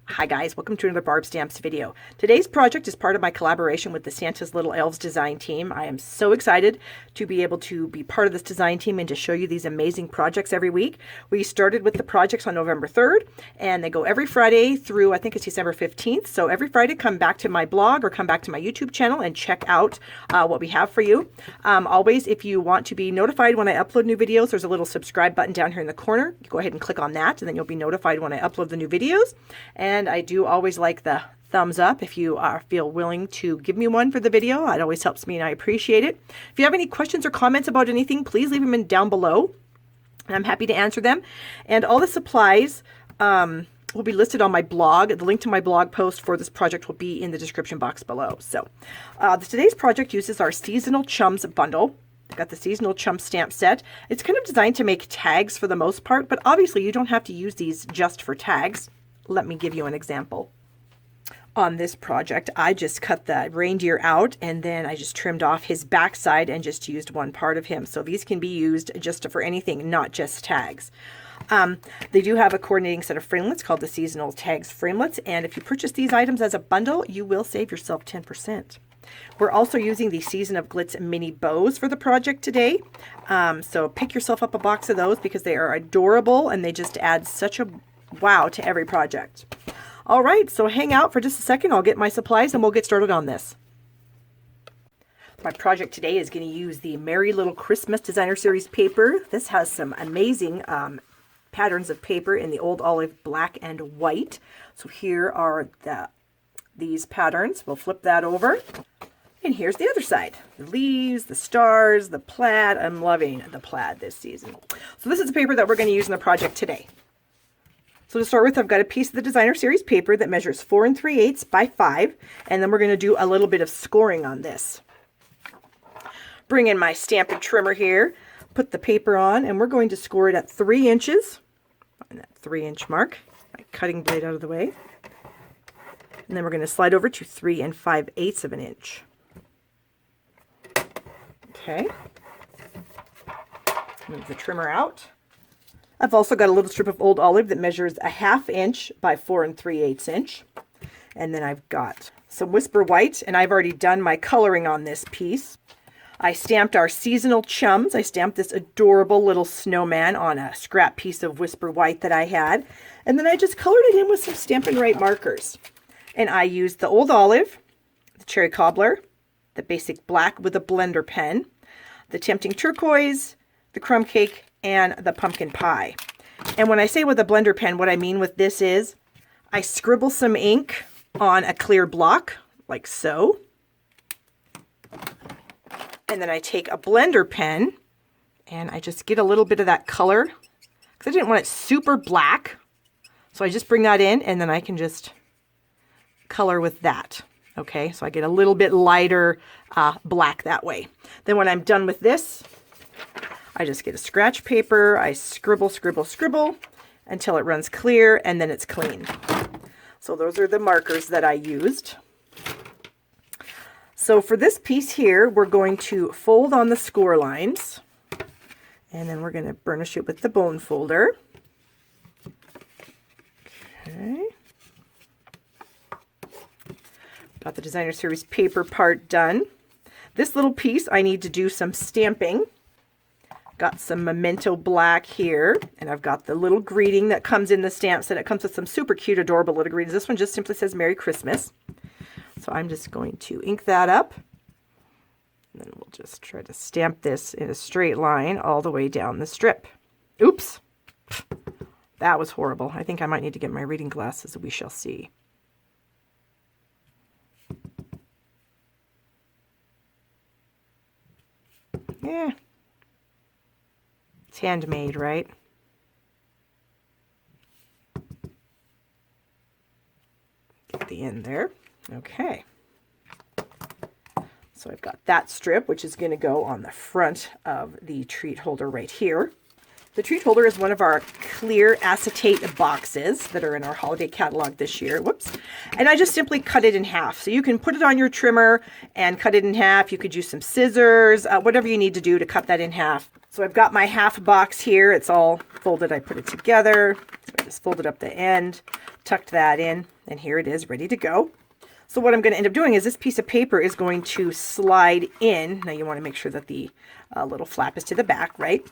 Hi guys, welcome to another Barb Stamps video. Today's project is part of my collaboration with the Santa's Little Elves design team. I am so excited to be able to be part of this design team and to show you these amazing projects every week. We started with the projects on November 3rd and they go every Friday through, I think it's December 15th. So every Friday come back to my blog or come back to my YouTube channel and check out what we have for you. Always, if you want to be notified when I upload new videos, there's a little subscribe button down here in the corner. You go ahead and click on that and then you'll be notified when I upload the new videos. And I do always like the thumbs up if you feel willing to give me one for the video. It always helps me and I appreciate it. If you have any questions or comments about anything, please leave them down below. I'm happy to answer them. And all the supplies will be listed on my blog. The link to my blog post for this project will be in the description box below. So today's project uses our seasonal Chums bundle. I've got the seasonal Chum stamp set. It's kind of designed to make tags for the most part, but obviously you don't have to use these just for tags. Let me give you an example. On this project, I just cut the reindeer out and then I just trimmed off his backside and just used one part of him. So these can be used just for anything, not just tags. They do have a coordinating set of framelits called the Seasonal Tags Framelits. And if you purchase these items as a bundle, you will save yourself 10%. We're also using the Season of Glitz mini bows for the project today. So pick yourself up a box of those because they are adorable and they just add such a wow to every project. All right, so hang out for just a second. I'll get my supplies and we'll get started on this. My project today is going to use the Merry Little Christmas Designer Series paper. This has some amazing patterns of paper in the Old Olive black and white. So here are these patterns. We'll flip that over. And here's the other side. The leaves, the stars, the plaid. I'm loving the plaid this season. So this is the paper that we're going to use in the project today. So to start with, I've got a piece of the Designer Series paper that measures 4 3/8 by 5, and then we're going to do a little bit of scoring on this. Bring in my Stampin' Trimmer here, put the paper on, and we're going to score it at 3 inches, find that 3-inch mark, my cutting blade out of the way, and then we're going to slide over to 3 5/8 of an inch. Okay, move the trimmer out. I've also got a little strip of Old Olive that measures a 1/2 inch by 4 3/8 inch. And then I've got some Whisper White, and I've already done my coloring on this piece. I stamped our seasonal Chums. I stamped this adorable little snowman on a scrap piece of Whisper White that I had. And then I just colored it in with some Stampin' Right markers. And I used the Old Olive, the Cherry Cobbler, the basic black with a blender pen, the Tempting Turquoise, the Crumb Cake, and the Pumpkin Pie. And when I say with a blender pen, what I mean with this is I scribble some ink on a clear block, like so. And then I take a blender pen and I just get a little bit of that color because I didn't want it super black. So I just bring that in and then I can just color with that. Okay, so I get a little bit lighter black that way. Then when I'm done with this, I just get a scratch paper, I scribble, scribble, scribble until it runs clear and then it's clean. So those are the markers that I used. So for this piece here, we're going to fold on the score lines and then we're going to burnish it with the bone folder. Okay. Got the Designer Series paper part done. This little piece, I need to do some stamping. Got some Memento Black here, and I've got the little greeting that comes in the stamp set. It comes with some super cute, adorable little greetings. This one just simply says Merry Christmas. So I'm just going to ink that up. And then we'll just try to stamp this in a straight line all the way down the strip. Oops. That was horrible. I think I might need to get my reading glasses. We shall see. Yeah. It's handmade, right? Get the end there. Okay. So I've got that strip, which is going to go on the front of the treat holder right here. The treat holder is one of our clear acetate boxes that are in our holiday catalog this year. Whoops. And I just simply cut it in half. So you can put it on your trimmer and cut it in half. You could use some scissors, whatever you need to do to cut that in half. So I've got my half box here. It's all folded. I put it together. So I just folded up the end, tucked that in, and here it is ready to go. So what I'm going to end up doing is this piece of paper is going to slide in. Now you want to make sure that the little flap is to the back, right?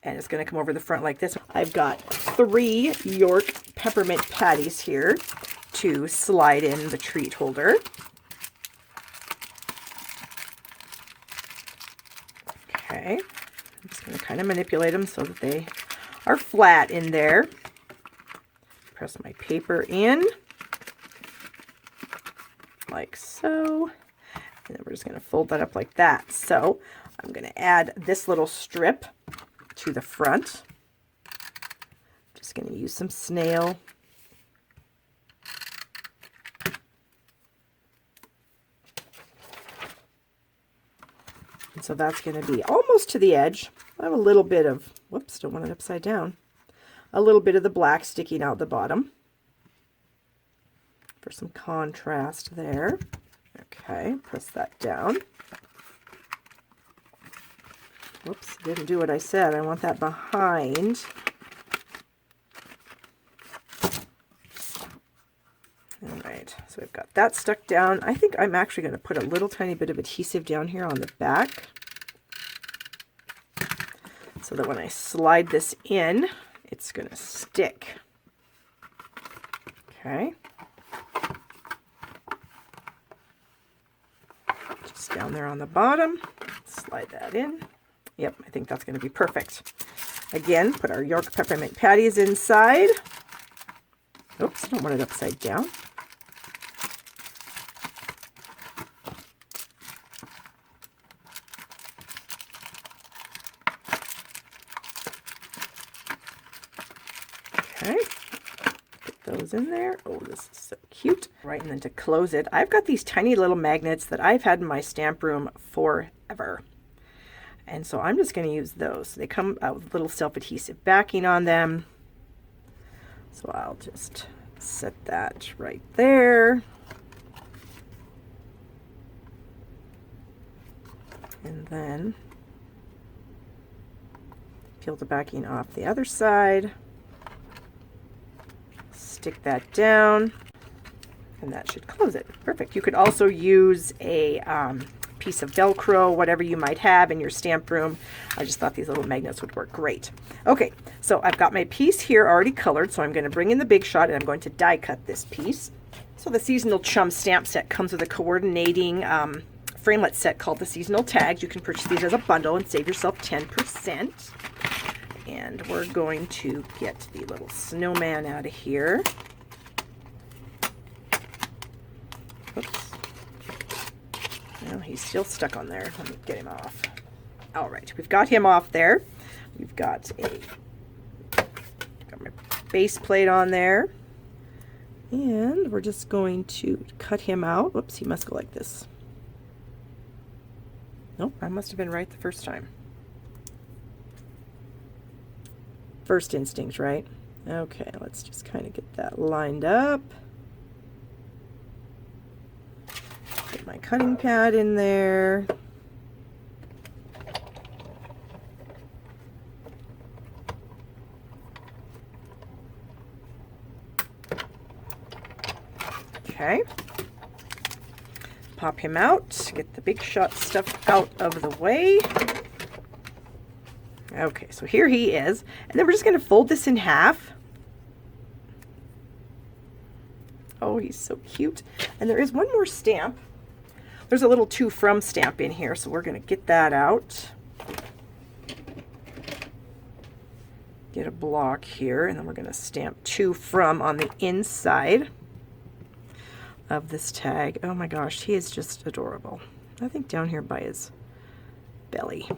And it's going to come over the front like this. I've got 3 York peppermint patties here to slide in the treat holder. Okay, I'm just going to kind of manipulate them so that they are flat in there. Press my paper in like so, and then we're just going to fold that up like that. So I'm going to add this little strip to the front. Just going to use some snail. And so that's going to be almost to the edge. I have a little bit of, whoops, don't want it upside down. A little bit of the black sticking out the bottom for some contrast there. Okay, press that down. Whoops, didn't do what I said. I want that behind. All right, so we've got that stuck down. I think I'm actually going to put a little tiny bit of adhesive down here on the back so that when I slide this in, it's going to stick. Okay. Just down there on the bottom, slide that in. Yep, I think that's going to be perfect. Again, put our York peppermint patties inside. Oops, don't want it upside down. Okay, put those in there. Oh, this is so cute. Right, and then to close it, I've got these tiny little magnets that I've had in my stamp room forever. And so I'm just going to use those. They come out with little self-adhesive backing on them. So I'll just set that right there. And then peel the backing off the other side. Stick that down. And that should close it. Perfect. You could also use a piece of Velcro, whatever you might have in your stamp room. I just thought these little magnets would work great. Okay, so I've got my piece here already colored, so I'm going to bring in the Big Shot and I'm going to die cut this piece. So the seasonal Chums stamp set comes with a coordinating framelit set called the seasonal tags. You can purchase these as a bundle and save yourself 10%. And we're going to get the little snowman out of here. Oops. Well, he's still stuck on there. Let me get him off. All right, we've got him off there. We've got my base plate on there. And we're just going to cut him out. Whoops, he must go like this. Nope, I must have been right the first time. First instinct, right? Okay, let's just kind of get that lined up. Get my cutting pad in there. Okay. Pop him out. Get the Big Shot stuff out of the way. Okay, so here he is. And then we're just going to fold this in half. Oh, he's so cute. And there is one more stamp. There's a little to from stamp in here, so we're going to get that out. Get a block here, and then we're going to stamp to from on the inside of this tag. Oh my gosh, he is just adorable. I think down here by his belly.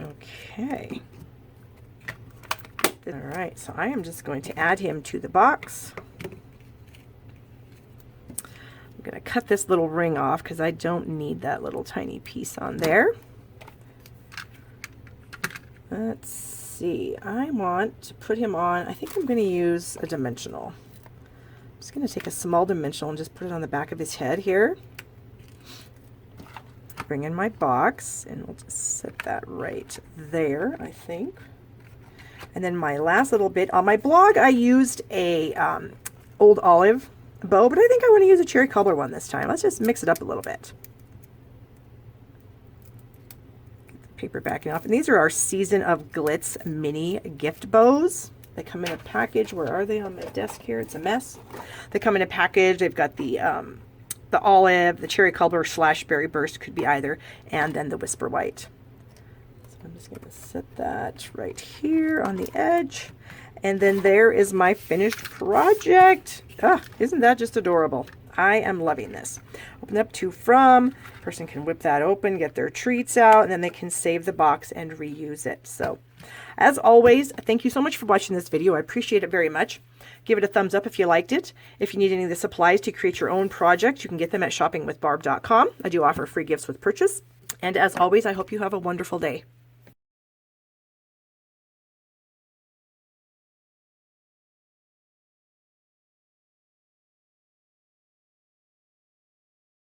Okay. All right, so I am just going to add him to the box. I'm going to cut this little ring off because I don't need that little tiny piece on there. Let's see. I want to put him on, I think I'm going to use a dimensional. I'm just going to take a small dimensional and just put it on the back of his head here. Bring in my box and we'll just set that right there, I think. And then my last little bit, on my blog I used a old olive bow, but I think I want to use a cherry cobbler one this time. Let's just mix it up a little bit. Get the paper backing off. And these are our Season of Glitz mini gift bows. They come in a package. Where are they on my desk here? It's a mess. They come in a package. They've got the olive, the cherry cobbler / berry burst, could be either, and then the whisper white. So I'm just going to set that right here on the edge. And then there is my finished project. Ah, isn't that just adorable? I am loving this. Open up to from. Person can whip that open, get their treats out, and then they can save the box and reuse it. So, as always, thank you so much for watching this video. I appreciate it very much. Give it a thumbs up if you liked it. If you need any of the supplies to create your own project, you can get them at shoppingwithbarb.com. I do offer free gifts with purchase. And as always, I hope you have a wonderful day.